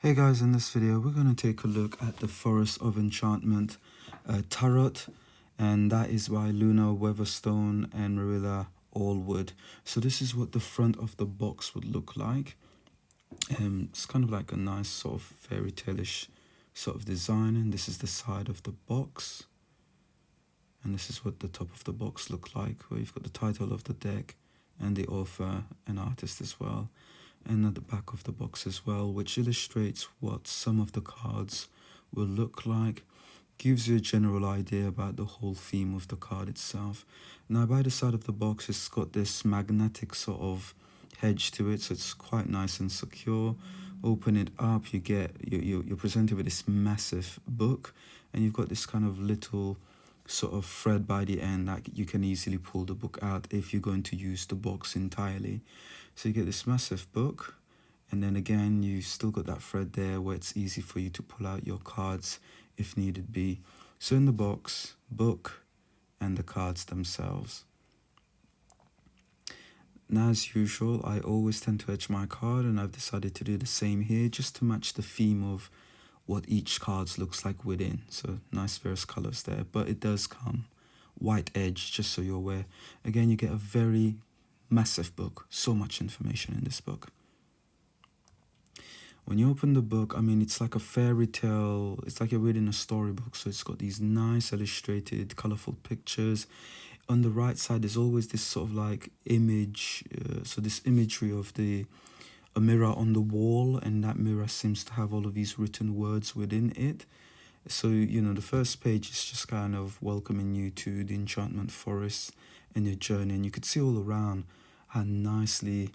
Hey guys, in this video we're going to take a look at the Forest of Enchantment Tarot, and that is by Lunaea Weatherstone and Meraylah Allwood. So this is what the front of the box would look like. It's kind of like a nice sort of fairy tale-ish sort of design, and this is the side of the box. And this is what the top of the box look like, where you've got the title of the deck and the author and artist as well. And at the back of the box as well, which illustrates what some of the cards will look like, gives you a general idea about the whole theme of the card itself. Now by the side of the box, it's got this magnetic sort of hedge to it, so it's quite nice and secure. Open it up, you're presented with this massive book, and you've got this kind of little sort of thread by the end that you can easily pull the book out if you're going to use the box entirely. So you get this massive book, and then again you still got that thread there where it's easy for you to pull out your cards if needed be. So in the box, book, and the cards themselves. Now as usual, I always tend to edge my card, and I've decided to do the same here just to match the theme of what each card looks like within. So nice various colors there, but it does come white edge, just so you're aware. Again, you get a very massive book, so much information in this book. When you open the book, I mean, it's like a fairy tale, it's like you're reading a storybook, so it's got these nice illustrated colorful pictures. On the right side, there's always this sort of like image, so this imagery of a mirror on the wall, and that mirror seems to have all of these written words within it. So, you know, the first page is just kind of welcoming you to the Enchantment Forest and your journey, and you could see all around how nicely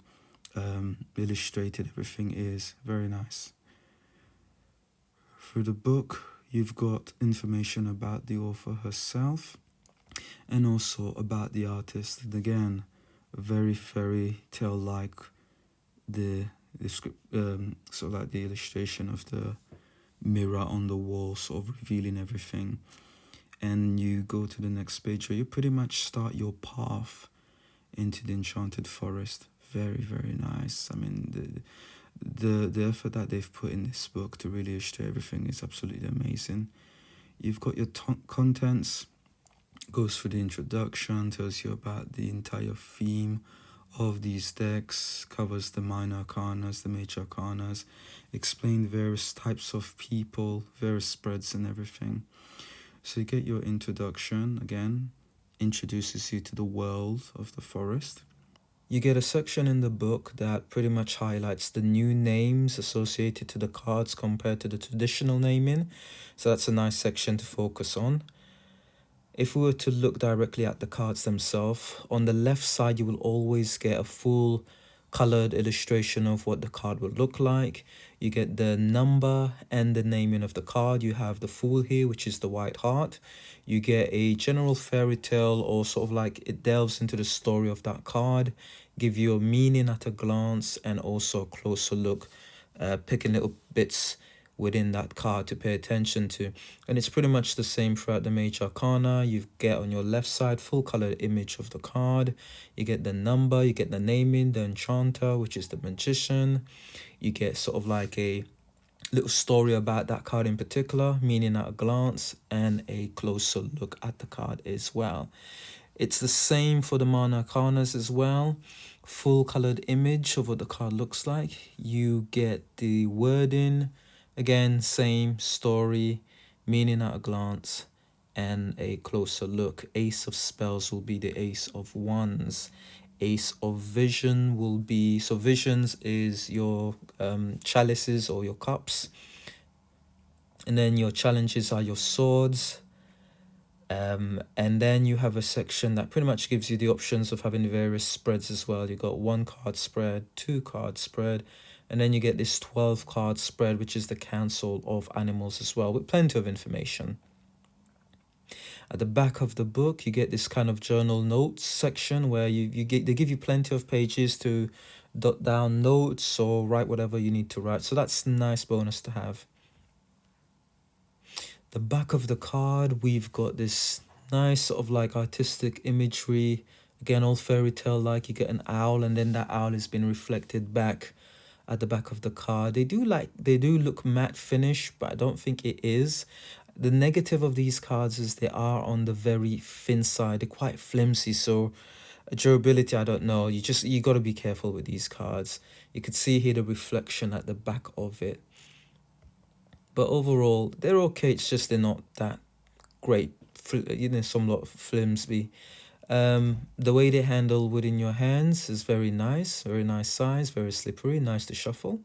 illustrated everything is. Very nice. Through the book, you've got information about the author herself and also about the artist. And again, very fairy tale like the script, sort of like the illustration of the mirror on the wall, sort of revealing everything. And you go to the next page where you pretty much start your path into the Enchanted Forest. Very, very nice. I mean, the effort that they've put in this book to really illustrate everything is absolutely amazing. You've got your contents, goes through the introduction, tells you about the entire theme of these decks, covers the minor arcanas, the major arcanas, explain various types of people, various spreads and everything. So you get your introduction, again, introduces you to the world of the forest. You get a section in the book that pretty much highlights the new names associated to the cards compared to the traditional naming. So that's a nice section to focus on. If we were to look directly at the cards themselves, on the left side you will always get a full colored illustration of what the card would look like. You get the number and the naming of the card. You have the Fool here, which is the white heart. You get a general fairy tale, or sort of like it delves into the story of that card, give you a meaning at a glance, and also a closer look, picking little bits within that card to pay attention to. And it's pretty much the same throughout the major arcana. You get on your left side full color image of the card. You get the number, you get the naming, the enchanter, which is the magician. You get sort of like a little story about that card in particular, meaning at a glance, and a closer look at the card as well. It's the same for the minor arcanas as well. Full colored image of what the card looks like. You get the wording, again, same story, meaning at a glance, and a closer look. Ace of spells will be the Ace of Wands. Ace of vision will be, so visions is your chalices or your cups. And then your challenges are your swords. And then you have a section that pretty much gives you the options of having various spreads as well. You got 1 card spread, 2 card spread, and then you get this 12 card spread, which is the Council of Animals as well, with plenty of information. At the back of the book, you get this kind of journal notes section where they give you plenty of pages to dot down notes or write whatever you need to write. So that's a nice bonus to have. The back of the card, we've got this nice sort of like artistic imagery. Again, all fairy tale like. You get an owl, and then that owl has been reflected back at the back of the card. They do look matte finish, but I don't think it is. The negative of these cards is they are on the very thin side. They're quite flimsy, so durability, I don't know. You got to be careful with these cards. You could see here the reflection at the back of it. But overall, they're okay. It's just they're not that great. Somewhat flimsy. The way they handle wood in your hands is very nice size, very slippery, nice to shuffle.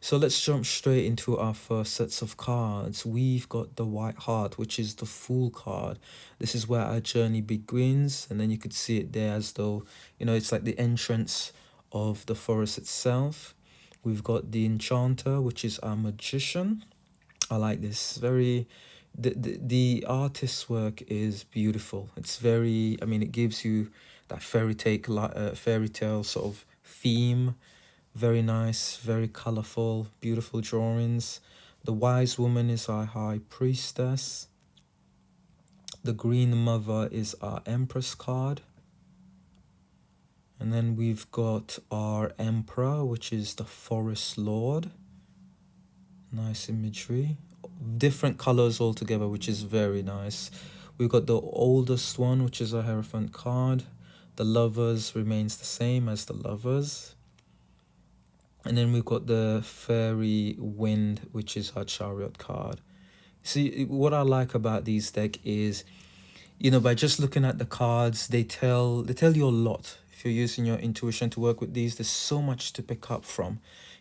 So let's jump straight into our first sets of cards. We've got the White Heart, which is the Fool card. This is where our journey begins, and then you could see it there as though, it's like the entrance of the forest itself. We've got the Enchanter, which is our magician. I like this. The artist's work is beautiful. It's very, it gives you that fairy tale sort of theme. Very nice, very colorful, beautiful drawings. The Wise Woman is our High Priestess. The Green Mother is our Empress card. And then we've got our Emperor, which is the Forest Lord. Nice imagery. Different colors altogether, which is very nice. We've got the Oldest One, which is a Hierophant card. The Lovers remains the same as the Lovers. And then we've got the Fairy Wind, which is our Chariot card. See, what I like about these deck is, by just looking at the cards, they tell you a lot. If you're using your intuition to work with these, there's so much to pick up from.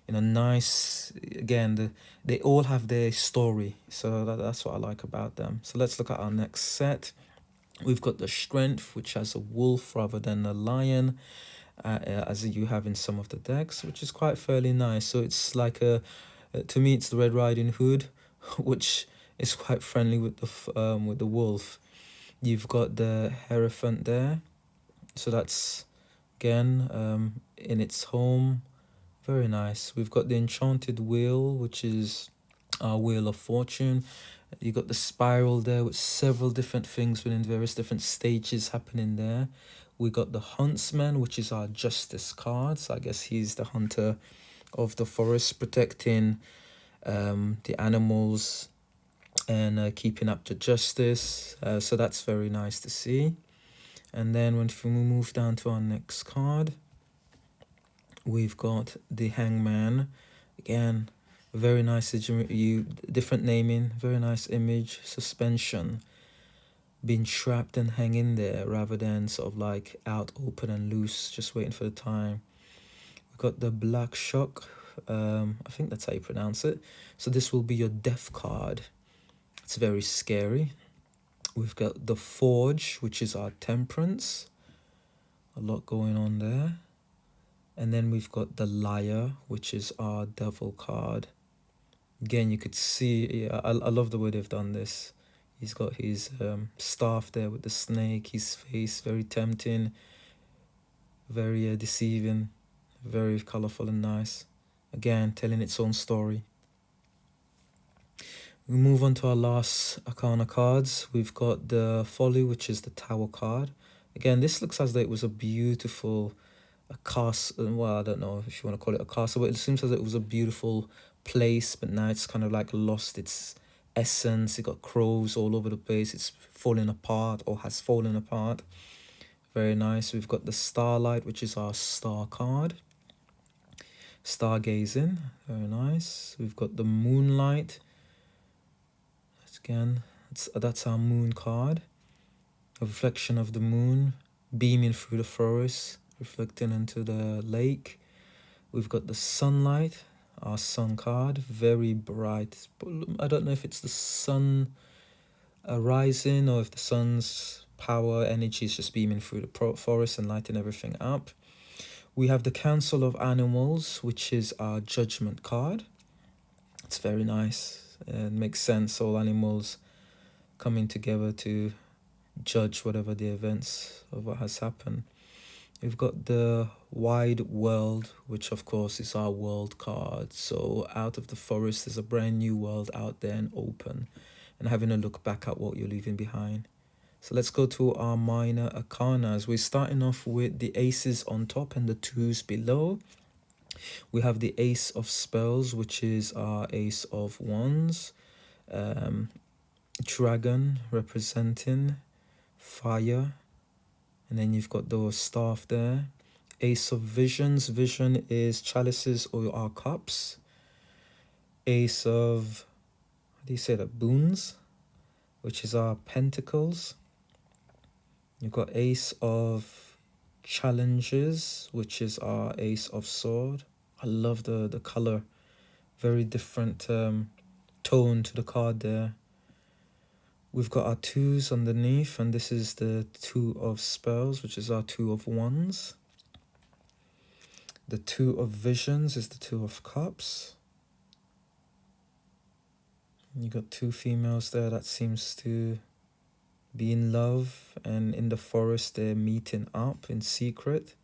Nice, again, they all have their story. So that's what I like about them. So let's look at our next set. We've got the Strength, which has a wolf rather than a lion. As you have in some of the decks, which is quite fairly nice. So it's like to me, it's the Red Riding Hood, which is quite friendly with the wolf. You've got the Hierophant there, so that's again in its home, very nice. We've got the Enchanted Wheel, which is our Wheel of Fortune. You got the spiral there with several different things within various different stages happening there. We got the Huntsman, which is our Justice card. So I guess he's the hunter of the forest, protecting the animals and keeping up to justice. So that's very nice to see. And then when we move down to our next card, we've got the Hangman. Again, very nice, different naming, very nice image, suspension. Being trapped and hanging there rather than sort of like out open and loose, just waiting for the time. We've got the Black Shock. I think that's how you pronounce it. So this will be your death card. It's very scary. We've got the Forge, which is our Temperance. A lot going on there. And then we've got the Liar, which is our Devil card. Again, you could see, I love the way they've done this. He's got his staff there with the snake, his face, very tempting, very deceiving, very colorful and nice. Again, telling its own story. We move on to our last Arcana cards. We've got the Folly, which is the Tower card. Again, this looks as though it was a beautiful castle. Well, I don't know if you want to call it a castle, but it seems as though it was a beautiful place, but now it's kind of like lost its essence. It got crows all over the place. It's falling apart or has fallen apart. Very nice. We've got the Starlight, which is our Star card. Stargazing, very nice. We've got the Moonlight. Again, that's our Moon card. A reflection of the moon beaming through the forest, reflecting into the lake. We've got the Sunlight, our Sun card, very bright. I don't know if it's the sun rising or if the sun's power energy is just beaming through the forest and lighting everything up. We have the Council of Animals, which is our Judgment card. It's very nice. It makes sense, all animals coming together to judge whatever the events of what has happened. We've got the Wide World, which of course is our world card. So out of the forest, there's a brand new world out there and open, and having a look back at what you're leaving behind. So let's go to our minor arcanas. We're starting off with the aces on top and the twos below. We have the Ace of Spells, which is our Ace of Wands. Dragon representing fire. And then you've got the staff there. Ace of Visions. Vision is chalices or our cups. Ace of, how do you say that? Boons, which is our pentacles. You've got Ace of Challenges, which is our Ace of Sword. I love the color. Very different tone to the card there. We've got our twos underneath, and this is the Two of Spells, which is our Two of Wands. The Two of Visions is the Two of Cups. You got two females there that seems to be in love, and in the forest they're meeting up in secret.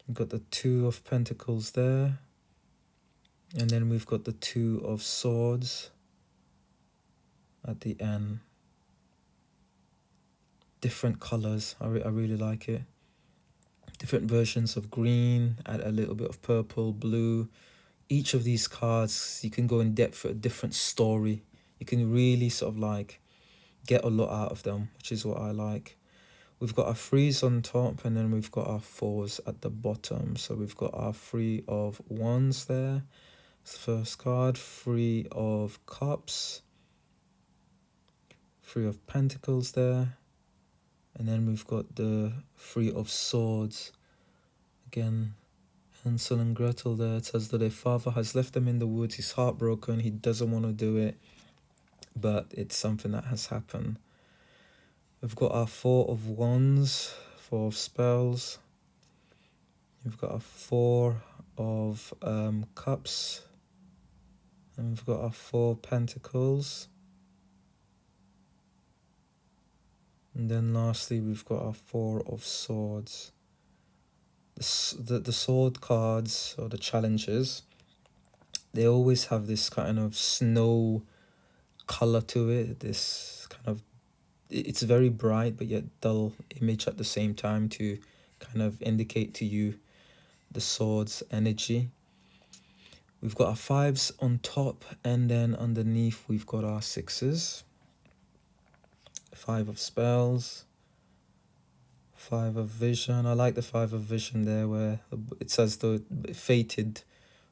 You've got the Two of Pentacles there, and then we've got the Two of Swords at the end. Different colors. I really like it. Different versions of green, add a little bit of purple, blue. Each of these cards, you can go in depth for a different story. You can really sort of like get a lot out of them, which is what I like. We've got our threes on top, and then we've got our fours at the bottom. So we've got our Three of Wands there. That's the first card. Three of Cups. Three of Pentacles there. And then we've got the Three of Swords. Again, Hansel and Gretel there. It says that their father has left them in the woods. He's heartbroken. He doesn't want to do it. But it's something that has happened. We've got our Four of Wands, Four of Spells. We've got our Four of Cups. And we've got our Four Pentacles. And then lastly, we've got our Four of Swords. The sword cards, or the challenges, they always have this kind of snow color to it. This kind of, it's very bright but yet dull image at the same time to kind of indicate to you the sword's energy. We've got our fives on top, and then underneath we've got our sixes. Five of Spells, Five of Vision. I like the Five of Vision there, where it says the fated,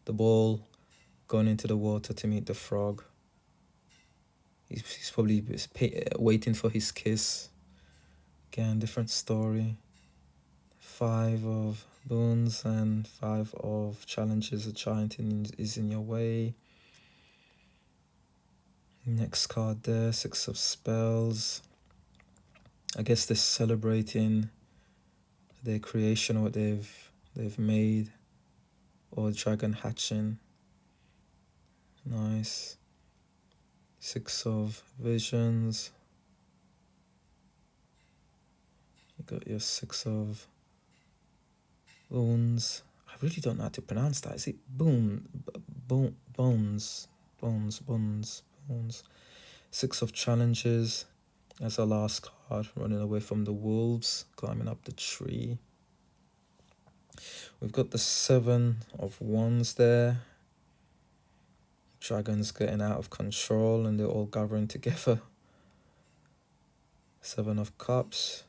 the ball going into the water to meet the frog. He's probably waiting for his kiss. Again, different story. Five of Boons and Five of Challenges. A giant is in your way. Next card there, Six of Spells. I guess they're celebrating their creation, or what they've made, or dragon hatching. Nice. Six of Visions. You got your Six of Bones. I really don't know how to pronounce that. Is it bones? Six of Challenges. That's our last card, running away from the wolves, climbing up the tree. We've got the Seven of Wands there. Dragons getting out of control and they're all gathering together. Seven of Cups.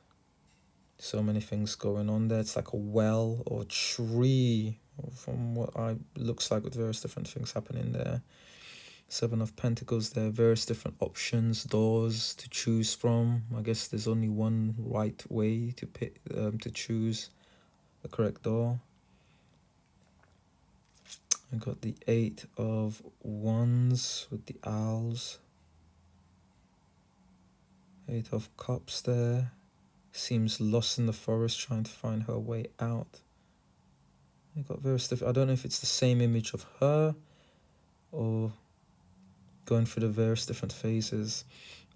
So many things going on there. It's like a well or tree, from what I looks like, with various different things happening there. Seven of Pentacles there, various different options, doors to choose from. I guess there's only one right way to pick, to choose the correct door. I got the Eight of Wands with the owls. Eight of Cups there. Seems lost in the forest, trying to find her way out. I got various different, I don't know if it's the same image of her or going through the various different phases.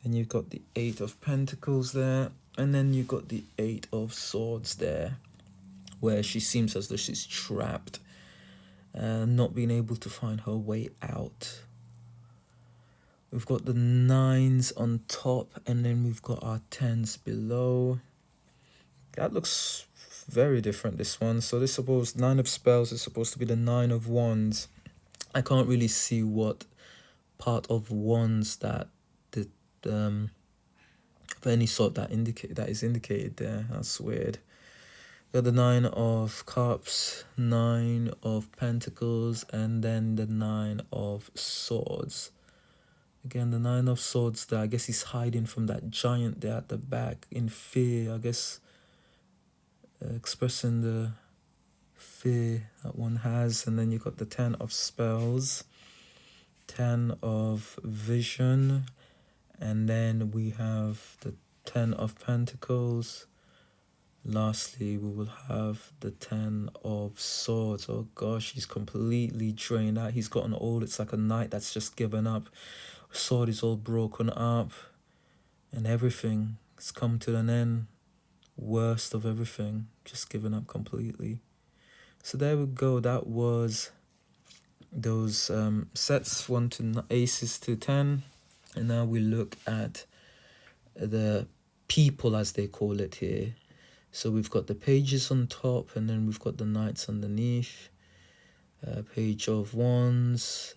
And you've got the Eight of Pentacles there, and then you've got the Eight of Swords there, where she seems as though she's trapped, not being able to find her way out. We've got the nines on top, and then we've got our tens below. That looks very different, this one. So this supposed 9 of spells is supposed to be the 9 of wands. I can't really see what part of wands that the of any sort that is indicated there. That's weird. Got the 9 of cups, 9 of pentacles, and then the 9 of swords. Again, the 9 of swords there, I guess he's hiding from that giant there at the back in fear, I guess, expressing the fear that one has. And then you got the 10 of spells, 10 of vision, and then we have the 10 of pentacles. Lastly, we will have the 10 of swords. Oh gosh, he's completely drained out. He's gotten old. It's like a knight that's just given up. Sword is all broken up, and everything has come to an end. Worst of everything, just given up completely. So there we go. That was those sets 1 to aces to 10, and now we look at the people, as they call it here. So we've got the pages on top, and then we've got the knights underneath. Page of wands,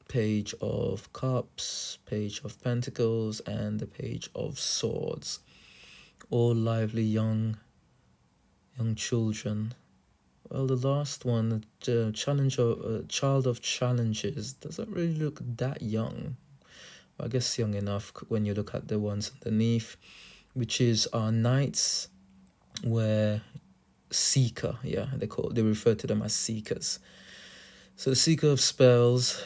page of cups, page of pentacles, and the page of swords. All lively young children. Well, the last one, the child of challenges, doesn't really look that young. I guess young enough when you look at the ones underneath, which is our knights, where seeker, they refer to them as seekers. So the seeker of spells,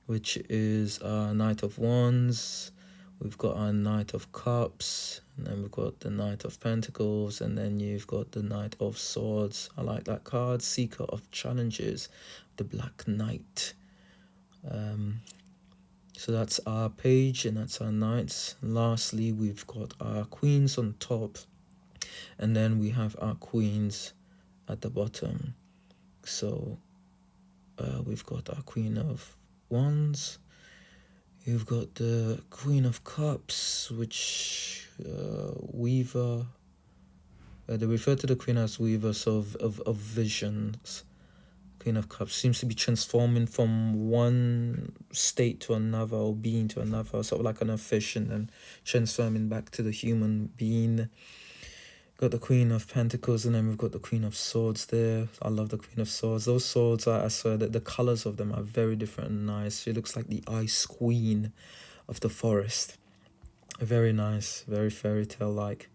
which is our knight of wands. We've got our knight of cups, and then we've got the knight of pentacles, and then you've got the knight of swords. I like that card, seeker of challenges, the black knight. So that's our page, and that's our knights. And lastly, we've got our queens on top, and then we have our queens at the bottom. So we've got our queen of wands. You've got the queen of cups, which weaver. They refer to the queen as weaver, so of visions. Queen of Cups seems to be transforming from one state to another, or being to another, sort of like an fish, and then transforming back to the human being. Got the Queen of Pentacles, and then we've got the Queen of Swords there. I love the Queen of Swords. Those swords, I swear that the colors of them are very different and nice. She looks like the Ice Queen of the forest. Very nice, very fairy tale like.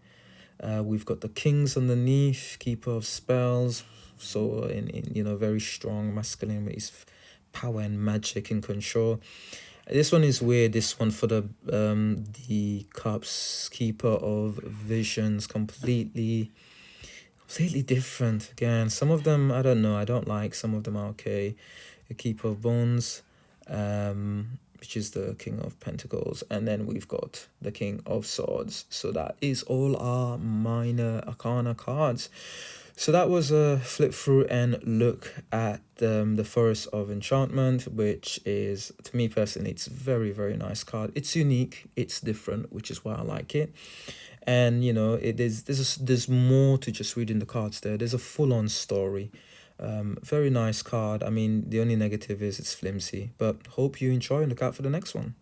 We've got the Kings underneath, Keeper of Spells. So in very strong masculine with his power and magic and control. This one is weird. This one for the Cups, Keeper of Visions, completely different. Again, some of them I don't know, I don't like. Some of them are okay. The Keeper of Bones, which is the King of Pentacles, and then we've got the King of Swords. So that is all our minor arcana cards. So that was a flip through and look at the Forest of Enchantment, which is, to me personally, it's a very, very nice card. It's unique, it's different, which is why I like it. And there's more to just reading the cards there. There's a full-on story. Very nice card. I mean, the only negative is it's flimsy, but hope you enjoy and look out for the next one.